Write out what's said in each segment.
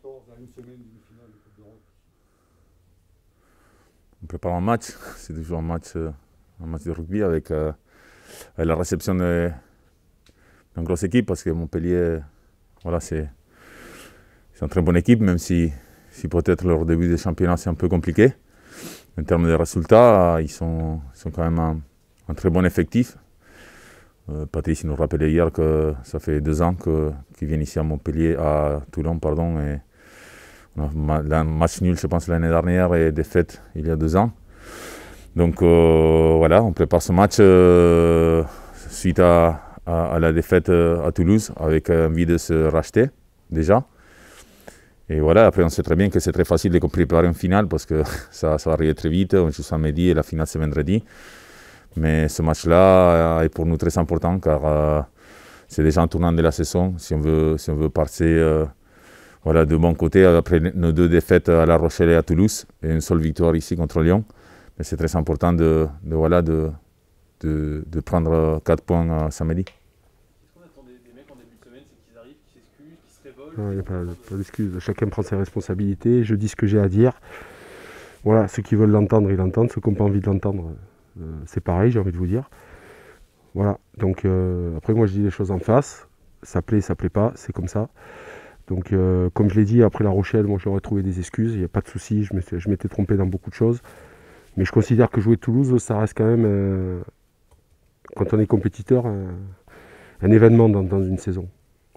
14 à une semaine d'une finale de Coupe d'Europe. On prépare un match, c'est toujours un match de rugby avec la réception d'une grosse équipe parce que Montpellier, voilà, c'est une très bonne équipe, même si peut-être leur début de championnat c'est un peu compliqué. En termes de résultats, ils sont quand même un très bon effectif. Patrice nous rappelait hier que ça fait 2 ans qu'ils viennent ici à Montpellier, à Toulon, pardon, et on a un match nul, je pense, l'année dernière et défaite il y a 2 ans. Donc voilà, on prépare ce match suite à la défaite à Toulouse avec envie de se racheter déjà. Et voilà, après on sait très bien que c'est très facile de préparer une finale parce que ça va arriver très vite, on joue samedi et la finale c'est vendredi. Mais ce match-là est pour nous très important car c'est déjà un tournant de la saison. Si on veut passer voilà, de bon côté après nos 2 défaites à La Rochelle et à Toulouse et une seule victoire ici contre Lyon, mais c'est très important de prendre 4 points samedi. Est-ce qu'on attend des mecs en début de semaine, c'est qu'ils arrivent, qu'ils s'excusent, qu'ils se révoltent? Non, il n'y a pas d'excuses. Chacun prend ses responsabilités. Je dis ce que j'ai à dire. Voilà, ceux qui veulent l'entendre, ils l'entendent. Ceux qui n'ont pas envie de l'entendre, c'est pareil, j'ai envie de vous dire. Voilà, donc après moi je dis les choses en face. Ça plaît pas, c'est comme ça. Donc comme je l'ai dit, après La Rochelle, moi j'aurais trouvé des excuses, il n'y a pas de souci, je m'étais trompé dans beaucoup de choses. Mais je considère que jouer Toulouse, ça reste quand même, quand on est compétiteur, un événement dans une saison.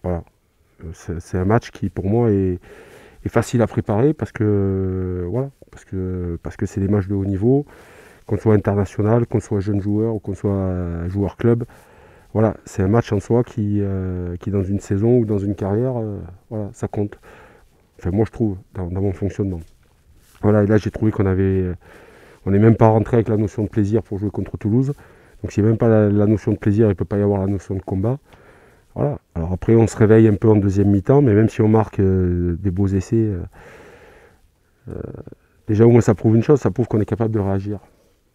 Voilà. C'est un match qui pour moi est facile à préparer parce que c'est des matchs de haut niveau, qu'on soit international, qu'on soit jeune joueur ou qu'on soit joueur club. Voilà, c'est un match en soi qui dans une saison ou dans une carrière, voilà, ça compte. Enfin moi je trouve, dans mon fonctionnement. Voilà, et là j'ai trouvé on n'est même pas rentré avec la notion de plaisir pour jouer contre Toulouse. Donc s'il n'y a même pas la notion de plaisir, il ne peut pas y avoir la notion de combat. Voilà. Alors après on se réveille un peu en deuxième mi-temps, mais même si on marque des beaux essais, déjà au moins ça prouve une chose, ça prouve qu'on est capable de réagir.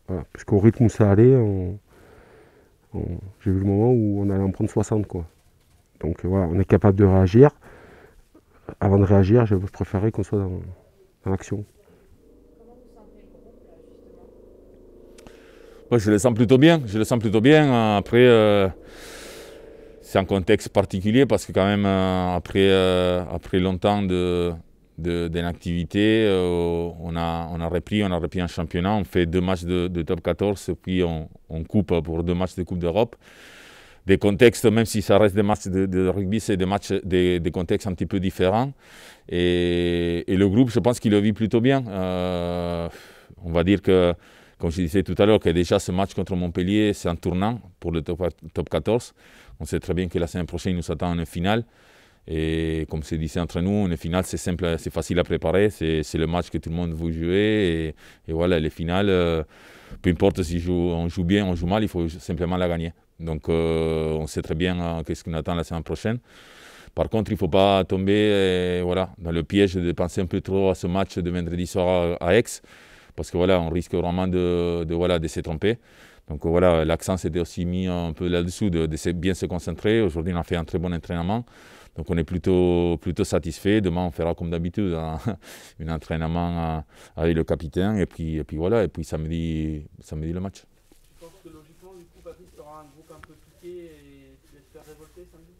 Voilà. Parce qu'au rythme où ça allait, j'ai vu le moment où on allait en prendre 60 quoi. Donc voilà, on est capable de réagir. Avant de réagir, je préférerais qu'on soit dans l'action. Comment vous sentez le groupe là justement? Ouais, je le sens plutôt bien. Après, c'est un contexte particulier parce que quand même, après longtemps d'inactivité, on a repris un championnat. On fait 2 matchs de top 14, puis on coupe pour 2 matchs de Coupe d'Europe. Des contextes, même si ça reste des matchs de rugby, c'est des contextes un petit peu différents. Et le groupe, je pense qu'il le vit plutôt bien. On va dire que, comme je disais tout à l'heure, que déjà ce match contre Montpellier, c'est un tournant pour le top 14. On sait très bien que la semaine prochaine, il nous attend une finale. Et comme se disait entre nous, une finale, c'est simple, c'est facile à préparer. C'est le match que tout le monde veut jouer. Et voilà, les finales, peu importe si on joue bien, on joue mal, il faut simplement la gagner. Donc on sait très bien qu'est-ce qu'on attend la semaine prochaine. Par contre, il ne faut pas tomber voilà, dans le piège de penser un peu trop à ce match de vendredi soir à Aix. Parce que voilà, on risque vraiment de se tromper. Donc voilà, l'accent s'était aussi mis un peu là-dessous, de bien se concentrer. Aujourd'hui, on a fait un très bon entraînement. Donc on est plutôt satisfait. Demain, on fera comme d'habitude un entraînement avec le capitaine. Et puis voilà, et puis samedi le match. Tu penses que logiquement, du coup, Patrice, tu auras un groupe un peu piqué et tu l'espères révolter samedi?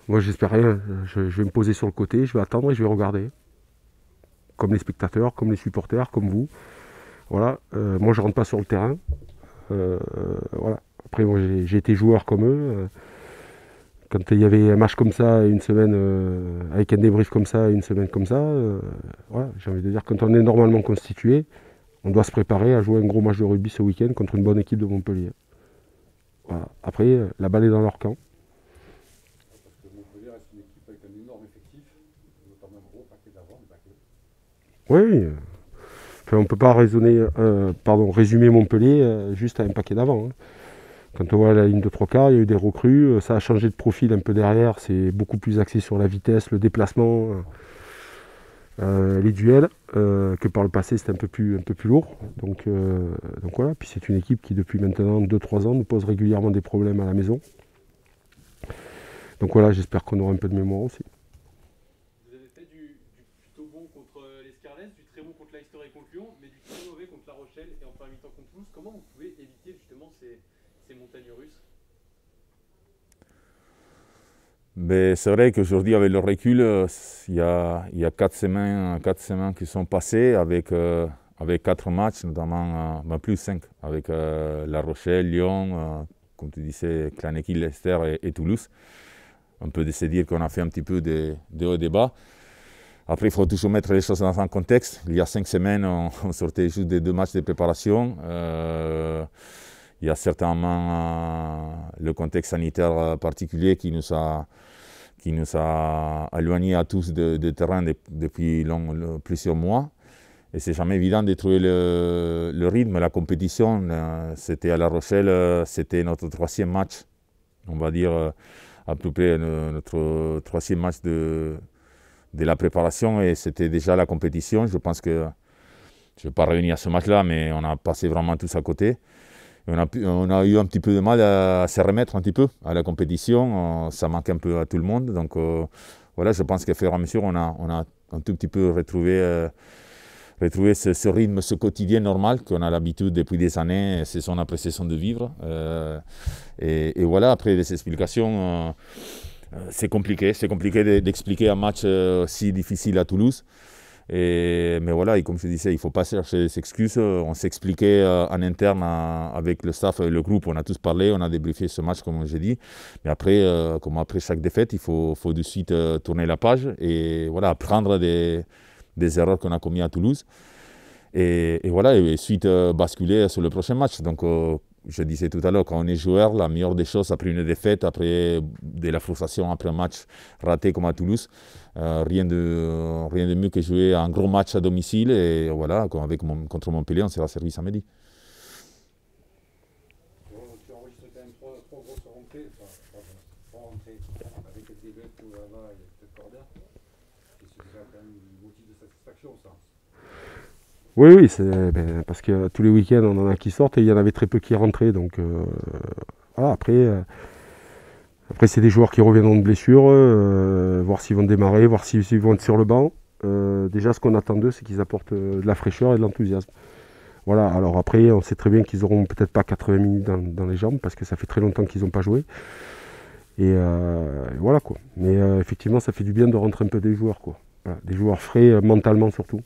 Moi j'espère rien, je vais me poser sur le côté, je vais attendre et je vais regarder. Comme les spectateurs, comme les supporters, comme vous. Voilà, moi je rentre pas sur le terrain. Voilà. Après moi j'ai été joueur comme eux. Quand il y avait un match comme ça, une semaine avec un débrief comme ça, une semaine comme ça, voilà, j'ai envie de dire quand on est normalement constitué, on doit se préparer à jouer un gros match de rugby ce week-end contre une bonne équipe de Montpellier. Voilà. Après, la balle est dans leur camp. Parce que Montpellier reste une équipe avec un énorme effectif, notamment un gros paquet d'avant, mais pas que. Oui. Enfin, on ne peut pas résumer Montpellier juste à un paquet d'avant. Hein. Quand on voit la ligne de 3/4, il y a eu des recrues, ça a changé de profil un peu derrière, c'est beaucoup plus axé sur la vitesse, le déplacement, les duels, que par le passé c'était un peu plus lourd. Donc voilà, puis c'est une équipe qui depuis maintenant 2-3 ans nous pose régulièrement des problèmes à la maison. Donc voilà, j'espère qu'on aura un peu de mémoire aussi. Vous avez fait Rochelle et en première mi-temps contre Toulouse. Comment vous pouvez éviter justement ces montagnes russes? Mais c'est vrai qu'aujourd'hui, avec le recul, il y a 4 semaines qui sont passées avec 4 matchs, notamment plus 5, avec La Rochelle, Lyon, comme tu disais, Clanéquil, Leicester et Toulouse. On peut se dire qu'on a fait un petit peu de haut et de bas. Après, il faut toujours mettre les choses dans un contexte. Il y a 5 semaines, on sortait juste des 2 matchs de préparation. Il y a certainement le contexte sanitaire particulier qui nous a éloignés à tous de terrain depuis plusieurs mois. Et c'est jamais évident de trouver le rythme. La compétition, c'était à La Rochelle, c'était notre 3e match, on va dire à peu près notre 3e match de la préparation, et c'était déjà la compétition. Je pense que, je ne vais pas revenir à ce match-là, mais on a passé vraiment tous à côté. Et on a eu un petit peu de mal à se remettre un petit peu à la compétition. Ça manque un peu à tout le monde. Donc voilà, je pense qu'à fur et à mesure, on a un tout petit peu retrouvé ce rythme, ce quotidien normal qu'on a l'habitude depuis des années, saison après saison, de vivre. Et voilà, après les explications, c'est compliqué d'expliquer un match si difficile à Toulouse. Mais voilà, et comme je disais, il ne faut pas chercher des excuses. On s'expliquait en interne avec le staff et le groupe. On a tous parlé, on a débriefé ce match, comme j'ai dit. Mais après, comme après chaque défaite, il faut de suite tourner la page et voilà, apprendre des erreurs qu'on a commises à Toulouse. Et voilà, et ensuite basculer sur le prochain match. Donc, je disais tout à l'heure, quand on est joueur, la meilleure des choses après une défaite, après de la frustration, après un match raté comme à Toulouse, rien de mieux que jouer un gros match à domicile. Et voilà, contre Montpellier, on sera servi samedi. Tu as enregistré quand même 3 grosses rentrées, trois rentrées avec le début, Toulama et peut-être Corda. Et c'est déjà quand même un motif de satisfaction, ça. Oui, parce que tous les week-ends, on en a qui sortent et il y en avait très peu qui rentraient. Donc voilà, après c'est des joueurs qui reviendront de blessure, voir s'ils vont démarrer, voir s'ils vont être sur le banc. Déjà, ce qu'on attend d'eux, c'est qu'ils apportent de la fraîcheur et de l'enthousiasme. Voilà, alors après, on sait très bien qu'ils n'auront peut-être pas 80 minutes dans les jambes, parce que ça fait très longtemps qu'ils n'ont pas joué. Et voilà, quoi. Mais effectivement, ça fait du bien de rentrer un peu des joueurs, quoi. Voilà, des joueurs frais, mentalement surtout.